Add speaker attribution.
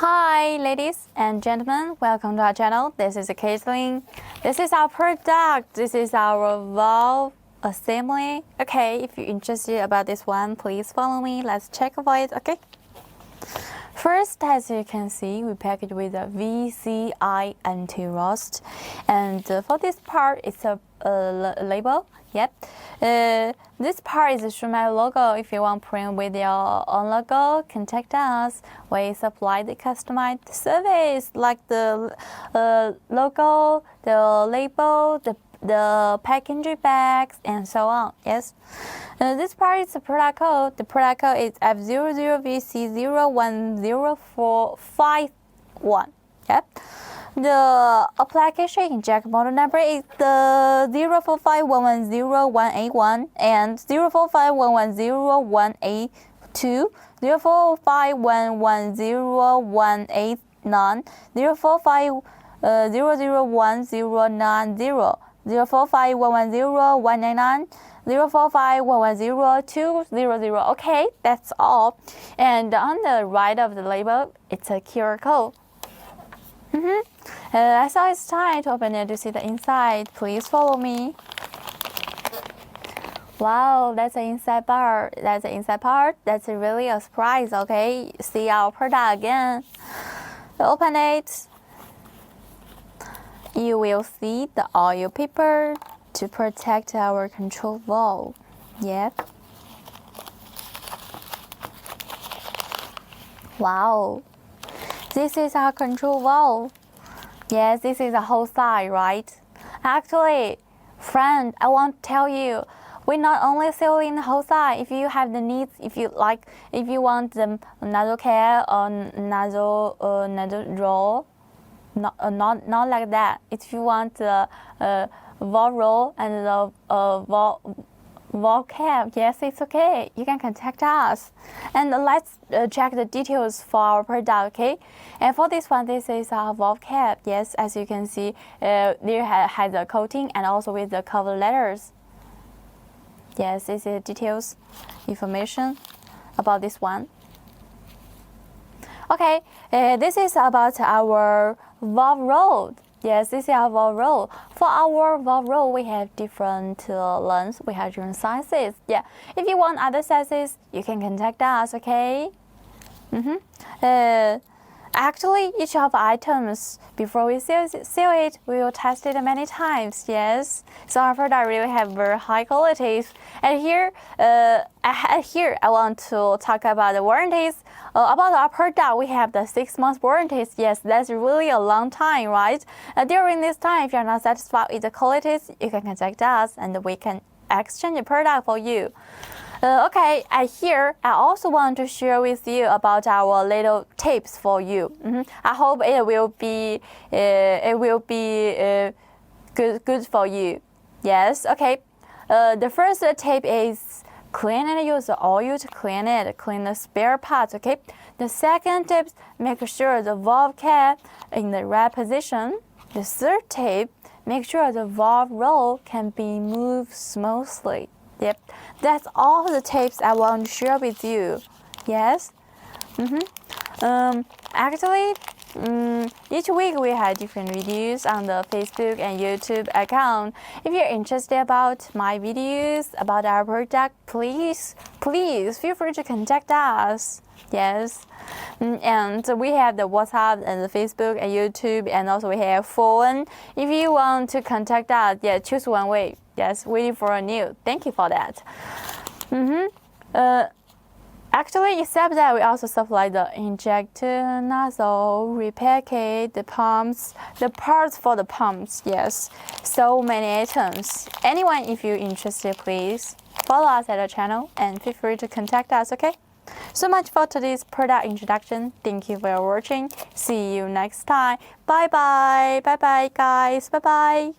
Speaker 1: Hi ladies and gentlemen, welcome to our channel. This is Caitlin. This is our product. This is our valve assembly. Okay, if you're interested about this one, please follow me. Let's check for it, okay? First, as you can see, we package with a VCI anti-rust. And for this part, it's a label. Yep. This part is a Shumatt logo. If you want to print with your own logo, contact us. We supply the customized service like the logo, the label, the packaging bags, and so on. Yes. This part is the product code. The product code is F00VC01051. Yep. The application inject model number is the 045110181 and 045110182, 045110189, 045001090, 045110199, 045110200. Okay, that's all. And on the right of the label, it's a QR code. I saw it's time to open it to see the inside. Please follow me. Wow, that's the inside part. That's the inside part. That's really a surprise, okay? See our product again. Open it. You will see the oil paper to protect our control valve. Yep. Wow. This is our control valve. Yes, this is the whole side, right? Actually, friend, I want to tell you, we not only sell in the whole side. If you have the needs, if you want the nozzle cap or nozzle roll, not like that. If you want the valve roll and the valve cap, yes, it's okay. You can contact us. And let's check the details for our product, okay? And for this one, this is our valve cap. Yes, as you can see, there has a coating and also with the cover letters. Yes, this is details, information about this one. Okay, this is about our valve roll. Yes, this is our valve roll. For our valve roll, we have different lengths. We have different sizes. Yeah, if you want other sizes, you can contact us, okay? Actually, each of the items, before we sell it, we will test it many times, yes. So our product really have very high qualities. And here, I want to talk about the warranties. About our product, we have the 6-month warranties. Yes, that's really a long time, right? During this time, if you're not satisfied with the qualities, you can contact us and we can exchange the product for you. Okay, here I also want to share with you about our little tips for you. I hope it will be good for you. Yes, okay. The first tip is clean and use the oil to clean the spare parts. Okay. The second tip, make sure the valve cap in the right position. The third tip, make sure the valve roll can be moved smoothly. Yep, that's all the tips I want to share with you. Yes. Actually, each week we have different videos on the Facebook and YouTube account. If you're interested about my videos, about our product, please feel free to contact us. Yes. And we have the WhatsApp and the Facebook and YouTube, and also we have phone. If you want to contact us, yeah, choose one way. Yes, waiting for a new. Thank you for that. Actually, except that, we also supply the injector, nozzle, repair kit, the pumps, the parts for the pumps. Yes, so many items. Anyone, if you're interested, please follow us at our channel and feel free to contact us, okay? So much for today's product introduction. Thank you for watching. See you next time. Bye-bye. Bye-bye, guys. Bye-bye.